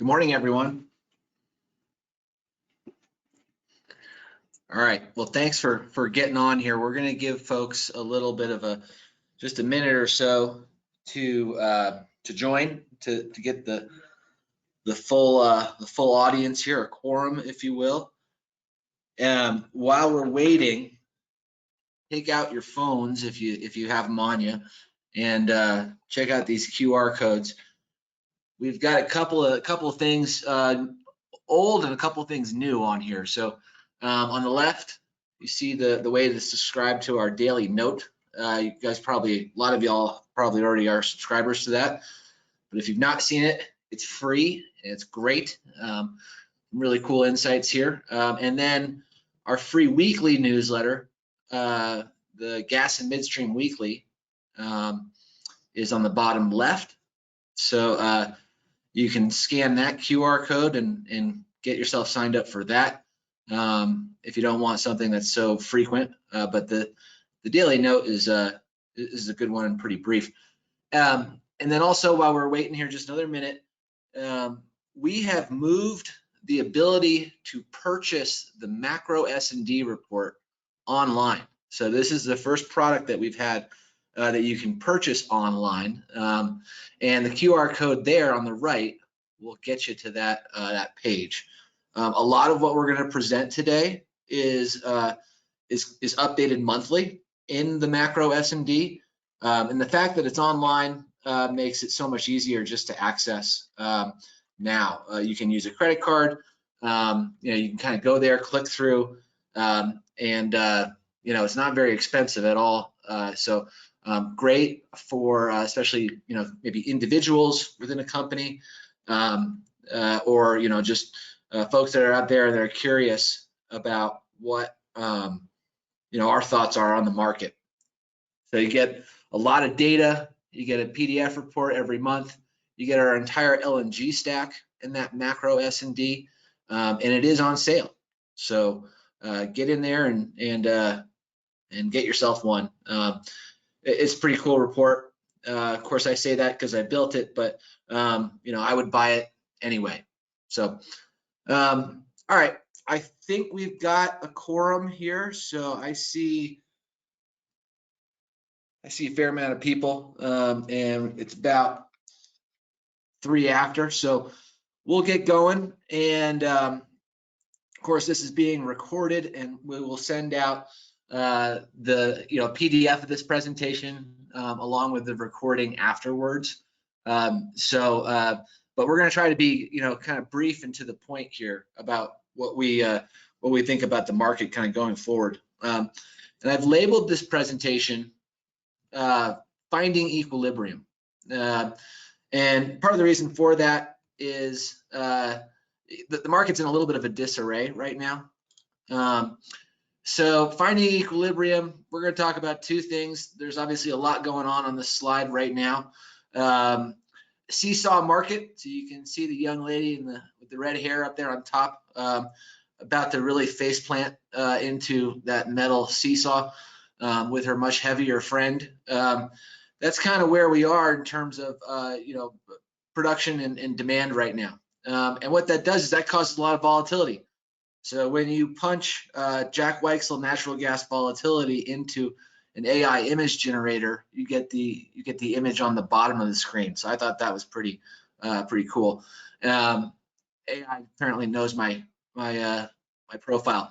Good morning, everyone. All right. Well, thanks for getting on here. We're going to give folks a little bit of just a minute or so to join to get the full audience here, a quorum, if you will. While we're waiting, take out your phones if you have them on you, and check out these QR codes. We've got a couple of things old and a couple of things new on here. So on the left, you see the way to subscribe to our daily note. You guys a lot of y'all probably already are subscribers to that. But if you've not seen it, it's free and it's great. Really cool insights here. And then our free weekly newsletter, the Gas and Midstream Weekly, is on the bottom left. So you can scan that QR code and get yourself signed up for that if you don't want something that's so frequent. But the daily note is a good one and pretty brief. And then also, while we're waiting here just another minute, we have moved the ability to purchase the macro S&D report online. So this is the first product that we've had that you can purchase online, and the QR code there on the right will get you to that page. A lot of what we're going to present today is updated monthly in the macro S&D, and the fact that it's online makes it so much easier just to access now. You can use a credit card. You can kind of go there, click through, and it's not very expensive at all. So great for especially maybe individuals within a company, or just folks that are out there that are curious about what our thoughts are on the market. So you get a lot of data. You get a PDF report every month. You get our entire LNG stack in that macro S&D, and it is on sale. So get in there and get yourself one. It's a pretty cool report. Of course, I say that because I built it, but I would buy it anyway. So, all right, I think we've got a quorum here. So I see a fair amount of people, and it's about 3 after. So we'll get going. And of course, this is being recorded, and we will send out the PDF of this presentation along with the recording afterwards. But we're going to try to be kind of brief and to the point here about what we think about the market kind of going forward. And I've labeled this presentation Finding Equilibrium. And part of the reason for that is the market's in a little bit of a disarray right now. So finding equilibrium, we're going to talk about 2 things. There's obviously a lot going on this slide right now. Seesaw market, so you can see the young lady with the red hair up there on top, about to really face plant into that metal seesaw with her much heavier friend. That's kind of where we are in terms of production and demand right now. And what that does is that causes a lot of volatility. So when you punch Jack Weichsel natural gas volatility into an AI image generator, you get the image on the bottom of the screen. So I thought that was pretty cool. AI apparently knows my profile.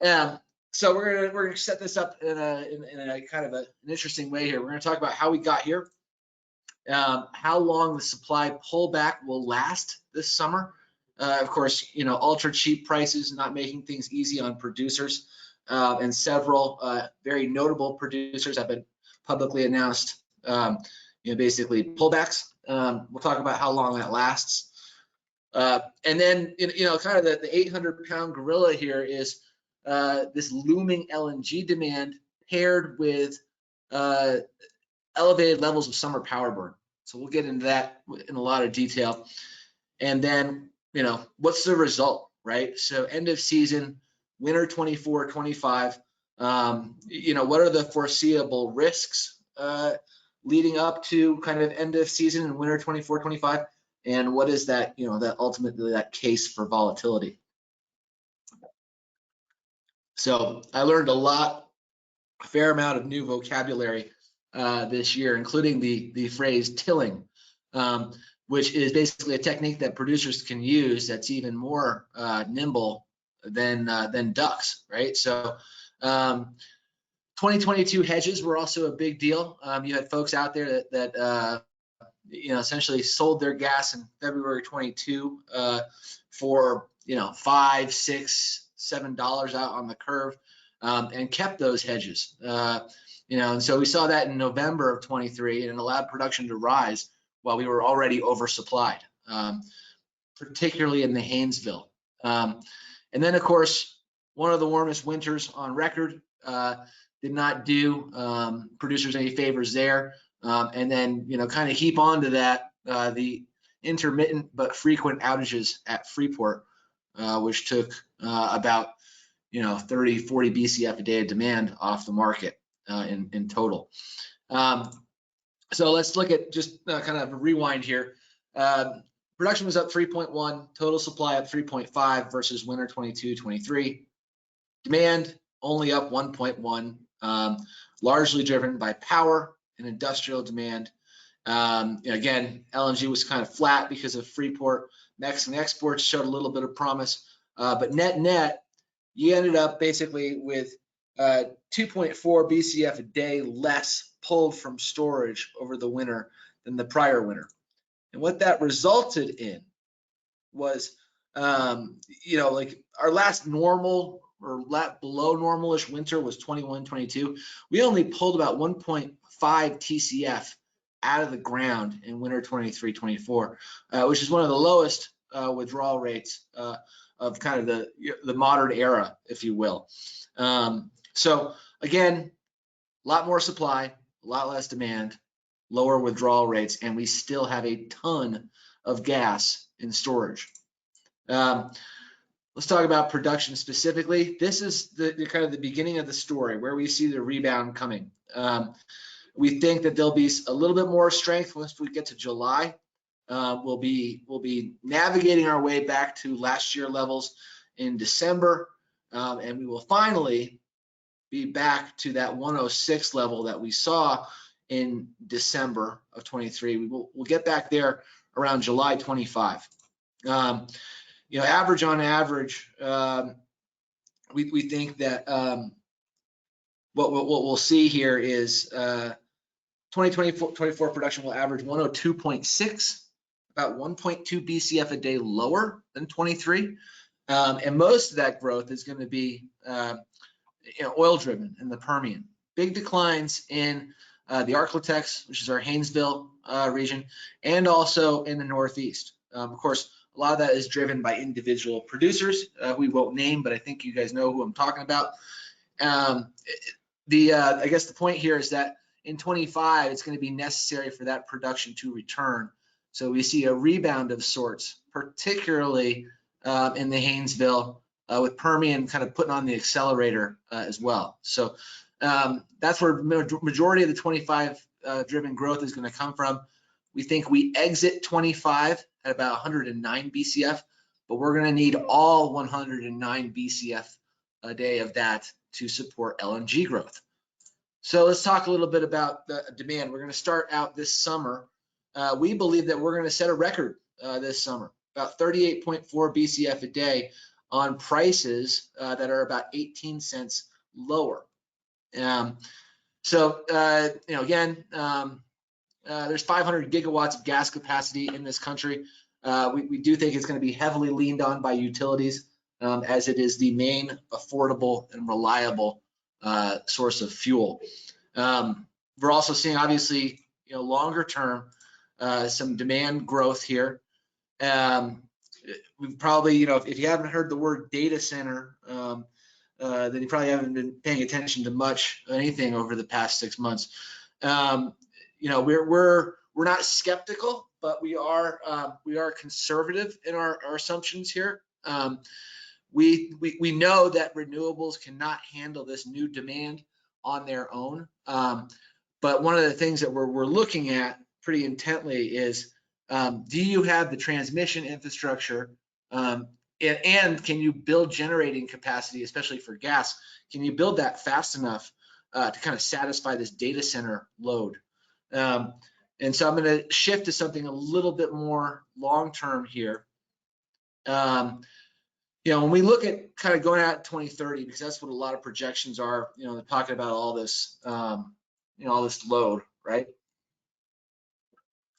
So we're gonna set this up in a kind of an interesting way here. We're gonna talk about how we got here, how long the supply pullback will last this summer. Of course, ultra cheap prices not making things easy on producers, and several very notable producers have been publicly announced, basically pullbacks. We'll talk about how long that lasts, and then kind of the 800-pound gorilla here is this looming LNG demand paired with elevated levels of summer power burn. So we'll get into that in a lot of detail, and then what's the result, right? So end of season, winter 24-25. What are the foreseeable risks leading up to kind of end of season and winter 24-25? and what is that, that ultimately that case for volatility. So I learned a fair amount of new vocabulary this year, including the phrase tilling, which is basically a technique that producers can use that's even more nimble than ducks, right? So 2022 hedges were also a big deal. You had folks out there that essentially sold their gas in February 22 for $5, $6, $7 out on the curve, and kept those hedges. And so we saw that in November of 23, and it allowed production to rise while we were already oversupplied, particularly in the Haynesville. And then, of course, one of the warmest winters on record did not do producers any favors there. And then, kind of heap onto that the intermittent but frequent outages at Freeport, which took about 30, 40 BCF a day of demand off the market in total. So let's look at just kind of a rewind here. Production was up 3.1, total supply up 3.5 versus winter 22-23. Demand only up 1.1, largely driven by power and industrial demand. Again, LNG was kind of flat because of Freeport. Mexican exports showed a little bit of promise, but net, you ended up basically with 2.4 BCF a day less pulled from storage over the winter than the prior winter. And what that resulted in was, like our last normal or below normalish winter was 21-22. We only pulled about 1.5 TCF out of the ground in winter 23-24, which is one of the lowest withdrawal rates of kind of the modern era, if you will. So again, a lot more supply, a lot less demand, lower withdrawal rates, and we still have a ton of gas in storage. Let's talk about production specifically. This is the kind of the beginning of the story where we see the rebound coming. We think that there'll be a little bit more strength once we get to July. We'll be navigating our way back to last year levels in December, and we will finally be back to that 106 level that we saw in December of 23. We'll get back there around July 25. Average on average, we think that what we'll see here is 2024 production will average 102.6, about 1.2 BCF a day lower than 23, and most of that growth is going to be oil driven in the Permian. Big declines in the Arklatex, which is our Haynesville region, and also in the Northeast. Of course, a lot of that is driven by individual producers. We won't name, but I think you guys know who I'm talking about. I guess the point here is that in 25, it's going to be necessary for that production to return. So we see a rebound of sorts, particularly in the Haynesville, with Permian kind of putting on the accelerator as well. So that's where majority of the 25 driven growth is going to come from. We think we exit 25 at about 109 BCF, but we're going to need all 109 BCF a day of that to support LNG growth. So let's talk a little bit about the demand. We're going to start out this summer. We believe that we're going to set a record this summer, about 38.4 BCF a day on prices that are about 18 cents lower. Again, there's 500 gigawatts of gas capacity in this country. We do think it's going to be heavily leaned on by utilities as it is the main affordable and reliable source of fuel. We're also seeing, obviously, longer term, some demand growth here. We've probably, if you haven't heard the word data center, then you probably haven't been paying attention to much anything over the past 6 months. We're not skeptical, but we are conservative in our assumptions here. We know that renewables cannot handle this new demand on their own. But one of the things that we're looking at pretty intently is Do you have the transmission infrastructure? And can you build generating capacity, especially for gas? Can you build that fast enough to kind of satisfy this data center load? And so I'm going to shift to something a little bit more long-term here. When we look at kind of going out to 2030, because that's what a lot of projections are, they're talking about all this, all this load, right?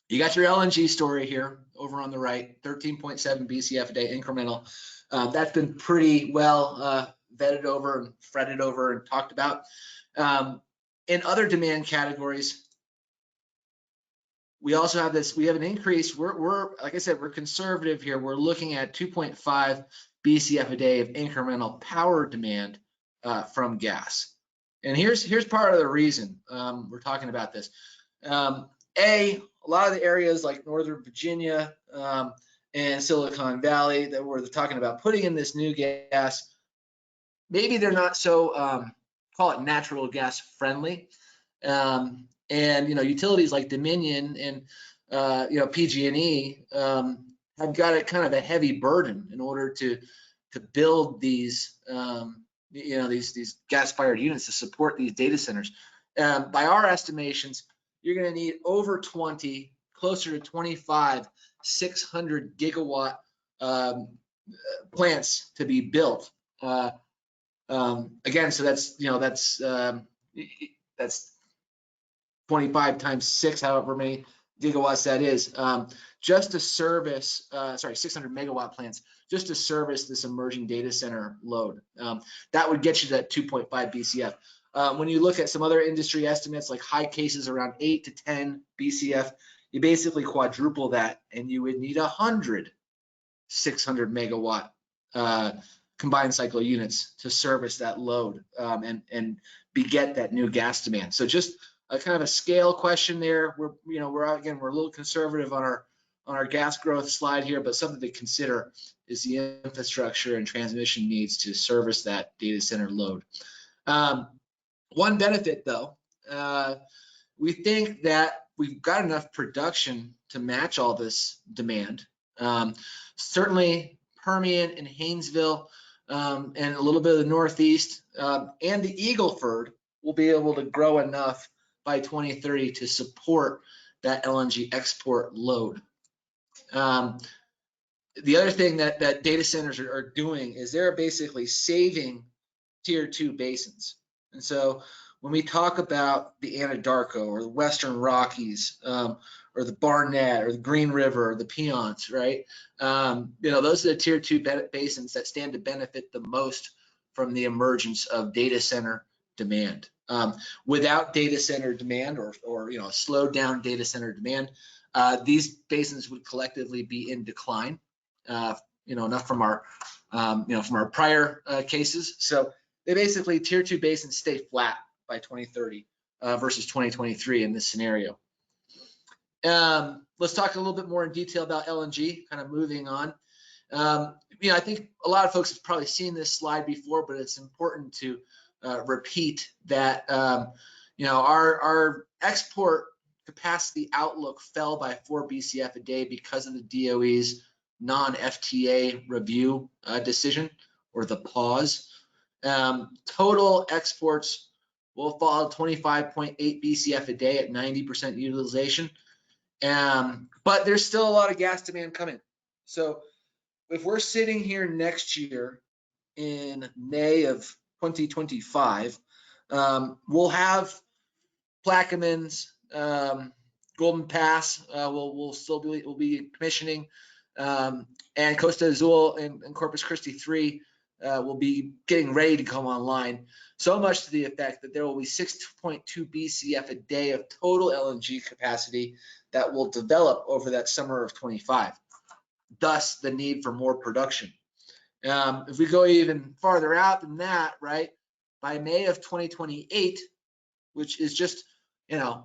You got your LNG story here over on the right, 13.7 BCF a day incremental. That's been pretty well vetted over and fretted over and talked about. In other demand categories, we also have this, we have an increase. We're like I said, we're conservative here. We're looking at 2.5 BCF a day of incremental power demand from gas. And here's part of the reason we're talking about this. A lot of the areas like Northern Virginia and Silicon Valley that we're talking about putting in this new gas, maybe they're not so, call it natural gas friendly. And utilities like Dominion and PG&E have got a kind of a heavy burden in order to build these these gas-fired units to support these data centers. By our estimations, you're going to need over 20, closer to 25, 600 gigawatt plants to be built. Again, so that's 25 times 6, however many gigawatts that is, just to service, 600 megawatt plants, just to service this emerging data center load. That would get you to that 2.5 BCF. When you look at some other industry estimates, like high cases around 8 to 10 BCF, you basically quadruple that, and you would need 100 600 megawatt combined cycle units to service that load and beget that new gas demand. So just a kind of a scale question there. We're a little conservative on our gas growth slide here, but something to consider is the infrastructure and transmission needs to service that data center load. One benefit though, we think that we've got enough production to match all this demand. Certainly Permian and Haynesville and a little bit of the Northeast and the Eagleford will be able to grow enough by 2030 to support that LNG export load. The other thing that data centers are doing is they're basically saving tier 2 basins. And so when we talk about the Anadarko or the Western Rockies or the Barnett or the Green River or the Piceance, right? Those are the tier 2 basins that stand to benefit the most from the emergence of data center demand. Without data center demand or slowed down data center demand, these basins would collectively be in decline. Enough from our prior cases. So they basically tier 2 basins stay flat by 2030 versus 2023 in this scenario. Let's talk a little bit more in detail about LNG, kind of moving on. I think a lot of folks have probably seen this slide before, but it's important to repeat that our export capacity outlook fell by 4 BCF a day because of the DOE's non-FTA review decision, or the pause. Total exports will fall 25.8 BCF a day at 90% utilization. But there's still a lot of gas demand coming. So if we're sitting here next year in May of 2025, we'll have Plaquemines, Golden Pass we'll be commissioning, and Costa Azul and Corpus Christi 3 will be getting ready to come online. So much to the effect that there will be 6.2 BCF a day of total LNG capacity that will develop over that summer of 25. Thus, the need for more production. If we go even farther out than that, right, by May of 2028, which is just a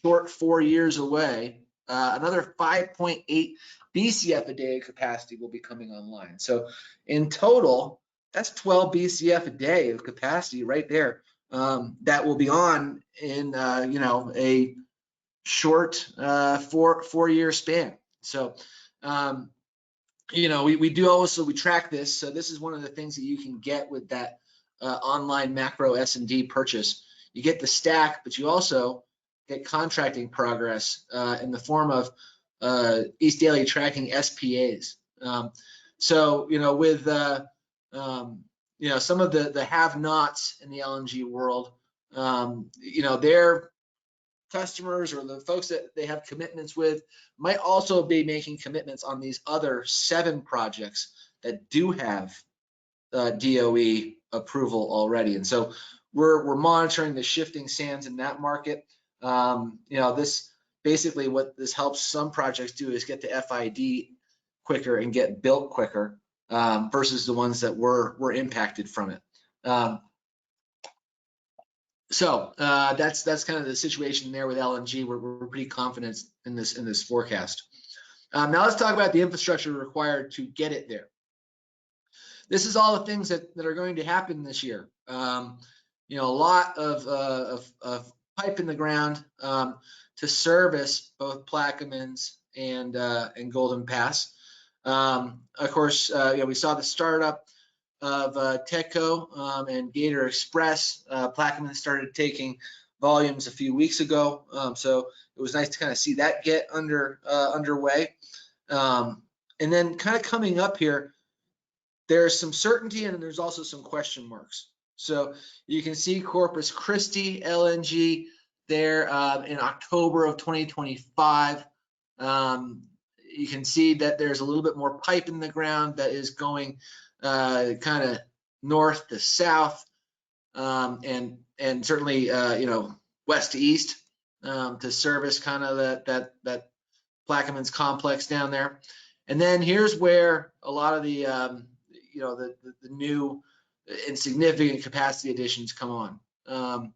short 4 years away, another 5.8 BCF a day of capacity will be coming online. So in total, that's 12 BCF a day of capacity right there that will be on in a short 4 year span. So, you know, we do also, we track this. So this is one of the things that you can get with that online macro S&D purchase. You get the stack, but you also get contracting progress in the form of East Daily tracking SPAs. So, you know, with, you know, some of the have-nots in the LNG world, you know, their customers or the folks that they have commitments with might also be making commitments on these other 7 projects that do have DOE approval already. And so we're monitoring the shifting sands in that market. You know, this basically what this helps some projects do is get to FID quicker and get built quicker versus the ones that were impacted from it. So that's kind of the situation there with LNG. We're pretty confident in this forecast. Now let's talk about the infrastructure required to get it there. This is all the things that are going to happen this year. You know, a lot of pipe in the ground to service both Plaquemines and Golden Pass. Of course, you know, we saw the startup of TECO and Gator Express. Plaquemines started taking volumes a few weeks ago, so it was nice to kind of see that get underway. And then kind of coming up here, there's some certainty and there's also some question marks. So you can see Corpus Christi LNG there in October of 2025. You can see that there's a little bit more pipe in the ground that is going kind of north to south, and certainly you know, west to east to service kind of that Plaquemines complex down there. And then here's where a lot of the you know, the new and significant capacity additions come on.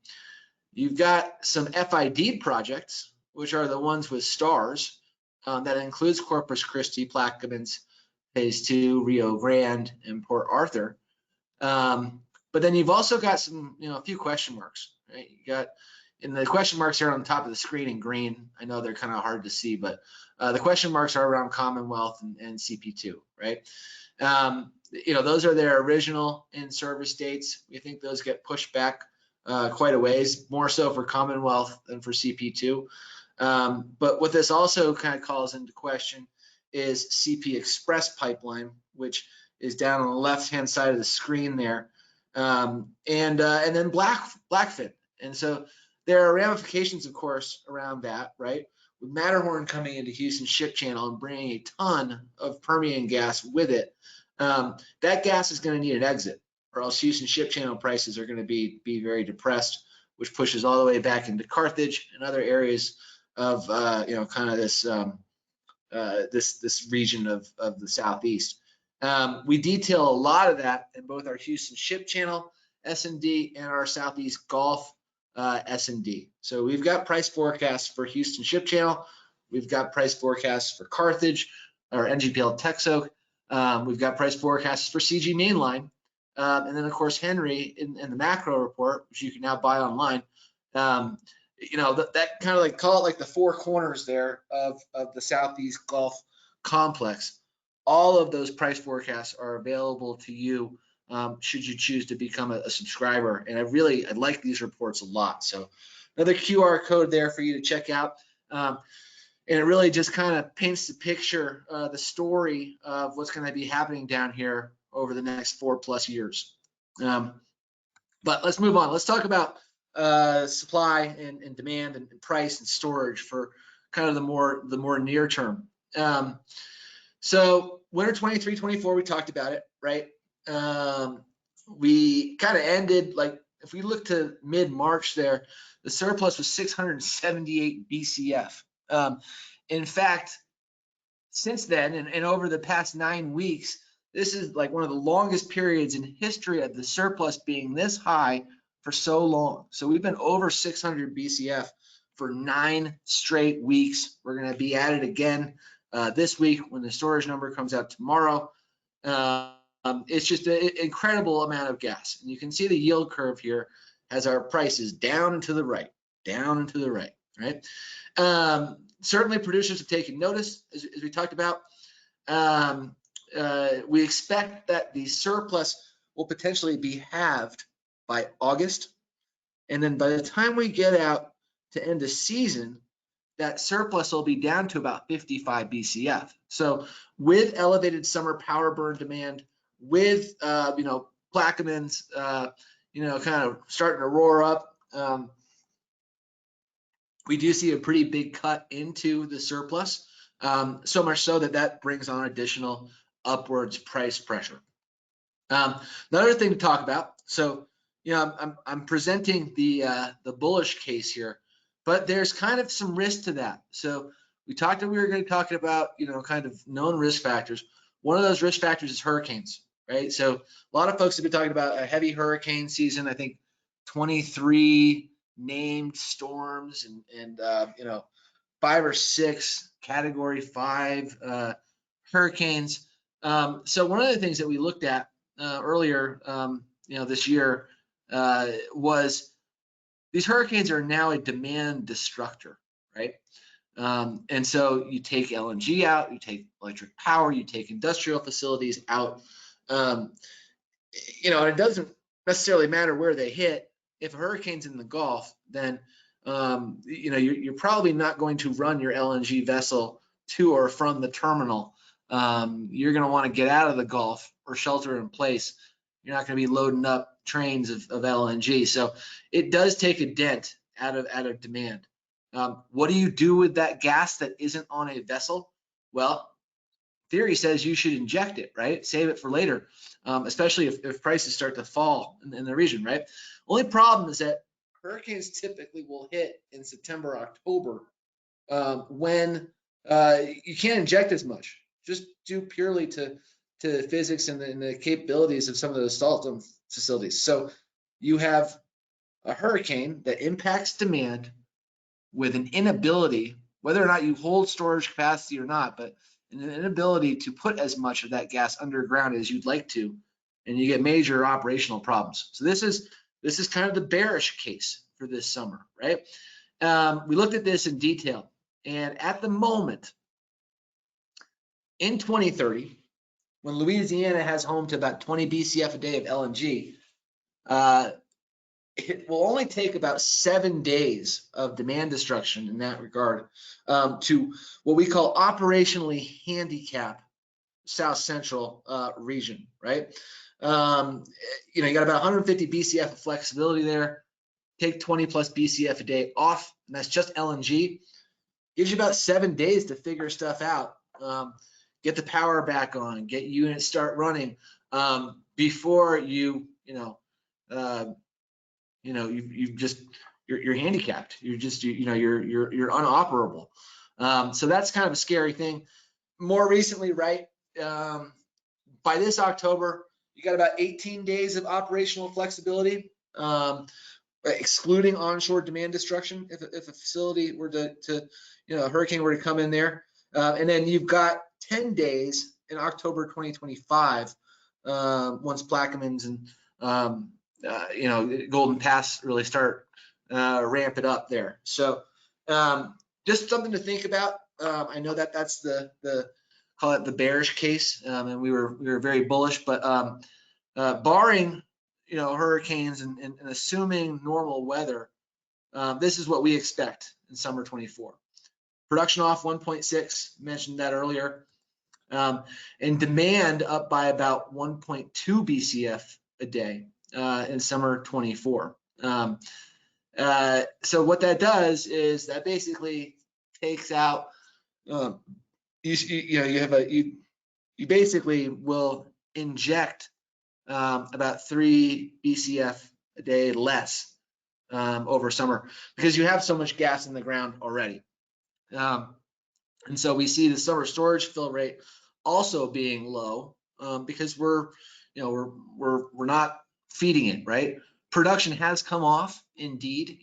You've got some FID projects, which are the ones with stars. That includes Corpus Christi, Plaquemines, Phase 2, Rio Grande, and Port Arthur. But then you've also got some, you know, a few question marks, right? You got, and the question marks here on the top of the screen in green. I know they're kind of hard to see, but the question marks are around Commonwealth and CP2, right? You know, those are their original in-service dates. We think those get pushed back quite a ways, more so for Commonwealth than for CP2. But what this also kind of calls into question is CP Express pipeline, which is down on the left-hand side of the screen there, and then Blackfin. And so there are ramifications, of course, around that, right? With Matterhorn coming into Houston Ship Channel and bringing a ton of Permian gas with it, that gas is going to need an exit, or else Houston Ship Channel prices are going to be very depressed, which pushes all the way back into Carthage and other areas of you know, kind of this this region of the Southeast. We detail a lot of that in both our Houston Ship Channel S&D and our Southeast Gulf S&D. So we've got price forecasts for Houston Ship Channel. We've got price forecasts for Carthage or NGPL Texoak. We've got price forecasts for CG Mainline. And then, of course, Henry in the macro report, which you can now buy online. You know, that kind of like, call it like the 4 corners there of the Southeast Gulf complex. All of those price forecasts are available to you should you choose to become a subscriber. And I like these reports a lot. So another QR code there for you to check out. And it really just kind of paints the picture, the story of what's going to be happening down here over the next 4+ years. But let's move on. Let's talk about supply and demand and price and storage for kind of the more near term. So winter 23-24, we talked about it, right? We kind of ended, like, if we look to mid-March there, the surplus was 678 BCF. In fact, since then and over the past 9 weeks, this is like one of the longest periods in history of the surplus being this high for so long. So we've been over 600 BCF for 9 straight weeks. We're going to be at it again this week when the storage number comes out tomorrow. It's just an incredible amount of gas. And you can see the yield curve here has our prices down and to the right, down and to the right, right? Certainly producers have taken notice, as we talked about. We expect that the surplus will potentially be halved by August. And then by the time we get out to end of season, that surplus will be down to about 55 BCF. So with elevated summer power burn demand, with Plaquemines, kind of starting to roar up, we do see a pretty big cut into the surplus. So much so that brings on additional upwards price pressure. Another thing to talk about. So, I'm presenting the bullish case here, but there's kind of some risk to that. So we were going to be talking about, kind of known risk factors. One of those risk factors is hurricanes, right? So a lot of folks have been talking about a heavy hurricane season. I think 23 named storms and 5 or 6 category 5 hurricanes. So one of the things that we looked at earlier, this year was these hurricanes are now a demand destructor, right? And so you take LNG out, you take electric power, you take industrial facilities out. And it doesn't necessarily matter where they hit. If a hurricane's in the Gulf, then you're probably not going to run your LNG vessel to or from the terminal. You're going to want to get out of the Gulf or shelter in place. You're not going to be loading up trains of LNG. So it does take a dent out of demand. What do you do with that gas that isn't on a vessel? Well, theory says you should inject it, right? Save it for later, especially if prices start to fall in the region, right? Only problem is that hurricanes typically will hit in September, October, when you can't inject as much, just due purely to physics and the capabilities of some of those salt dome facilities. So you have a hurricane that impacts demand with an inability, whether or not you hold storage capacity or not, but an inability to put as much of that gas underground as you'd like to, and you get major operational problems. So this is kind of the bearish case for this summer, right? We looked at this in detail, and at the moment, in 2030, when Louisiana has home to about 20 BCF a day of LNG, it will only take about 7 days of demand destruction in that regard to what we call operationally handicap South Central region, right? You got about 150 BCF of flexibility there. Take 20 plus BCF a day off, and that's just LNG. Gives you about 7 days to figure stuff out. Get the power back on, get units start running before you're handicapped. You're unoperable. So that's kind of a scary thing. More recently, right? By this October, you got about 18 days of operational flexibility, excluding onshore demand destruction. If a facility were to a hurricane were to come in there, and then you've got 10 days in October 2025 once Plaquemines and Golden Pass really start ramp it up there. So just something to think about. I know that's the call it the bearish case, and we were very bullish, but barring hurricanes and assuming normal weather, this is what we expect in summer 24. Production off 1.6, mentioned that earlier, and demand up by about 1.2 BCF a day in summer 24. So what that does is that basically takes out you basically will inject about 3 BCF a day less over summer because you have so much gas in the ground already. And so we see the summer storage fill rate also being low because we're not feeding it, right? Production has come off indeed,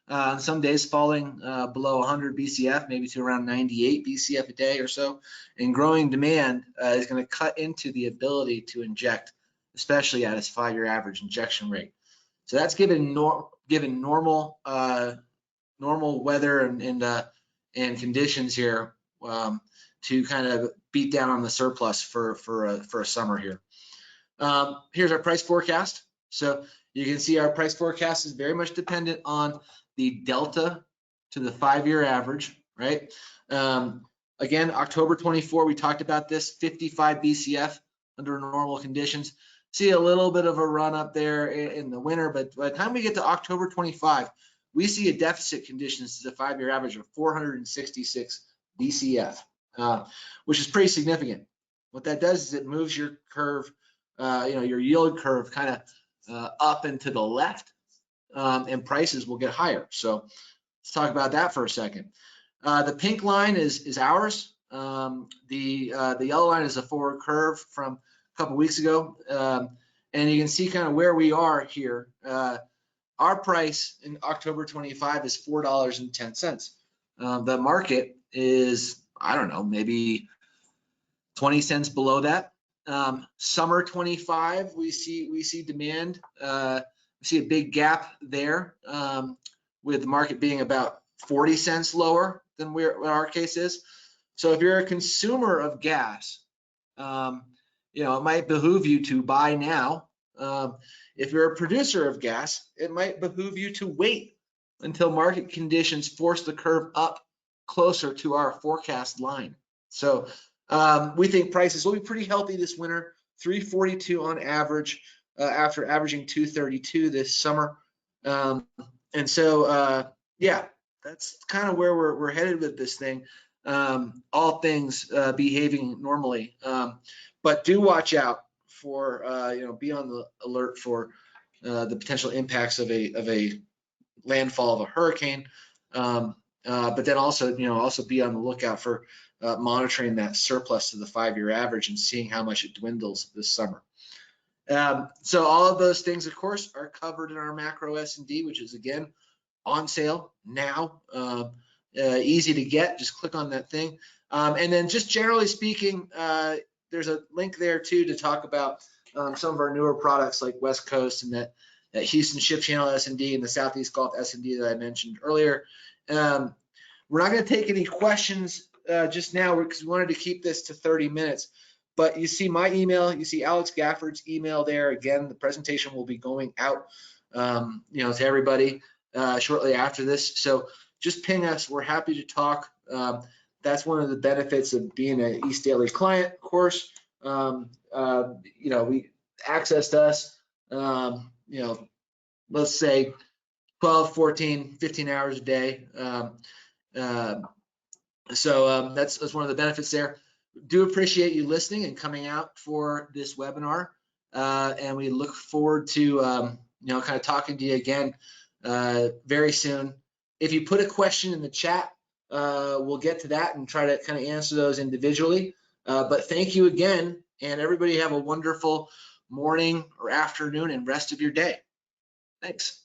on some days falling below 100 BCF, maybe to around 98 BCF a day or so. And growing demand is going to cut into the ability to inject, especially at its 5-year average injection rate. So that's given normal normal weather and conditions here to kind of beat down on the surplus for a summer here. Here's our price forecast. So you can see our price forecast is very much dependent on the delta to the 5-year average, right? Again, October 24, we talked about this, 55 BCF under normal conditions. See a little bit of a run up there in the winter, but by the time we get to October 25, we see a deficit conditions to the 5-year average of 466 BCF, which is pretty significant. What that does is it moves your curve, your yield curve kind of up and to the left, and prices will get higher. So let's talk about that for a second. The pink line is ours. The yellow line is a forward curve from a couple weeks ago, and you can see kind of where we are here. Our price in October 25 is $4.10. The market is, I don't know, maybe 20 cents below that. Summer 25, we see demand. We see a big gap there, with the market being about 40 cents lower than what our case is. So if you're a consumer of gas, it might behoove you to buy now. If you're a producer of gas, it might behoove you to wait until market conditions force the curve up closer to our forecast line. So we think prices will be pretty healthy this winter, 342 on average, after averaging 232 this summer. And so, yeah, that's kind of where we're headed with this thing. All things behaving normally, but do watch out for be on the alert for the potential impacts of a landfall of a hurricane, but then also be on the lookout for monitoring that surplus to the 5-year average and seeing how much it dwindles this summer. So all of those things, of course, are covered in our macro S&D, which is again on sale now. Easy to get, just click on that thing. And then just generally speaking, there's a link there too to talk about some of our newer products like West Coast and that Houston Ship Channel S&D and the Southeast Gulf S&D that I mentioned earlier. We're not going to take any questions just now because we wanted to keep this to 30 minutes. But you see my email, you see Alex Gafford's email there. Again, the presentation will be going out, to everybody shortly after this. So just ping us. We're happy to talk. That's one of the benefits of being an East Daily client, of course. We access to us, let's say 12, 14, 15 hours a day. So that's one of the benefits there. Do appreciate you listening and coming out for this webinar. And we look forward to, kind of talking to you again very soon. If you put a question in the chat, we'll get to that and try to kind of answer those individually. But thank you again, and everybody have a wonderful morning or afternoon and rest of your day. Thanks.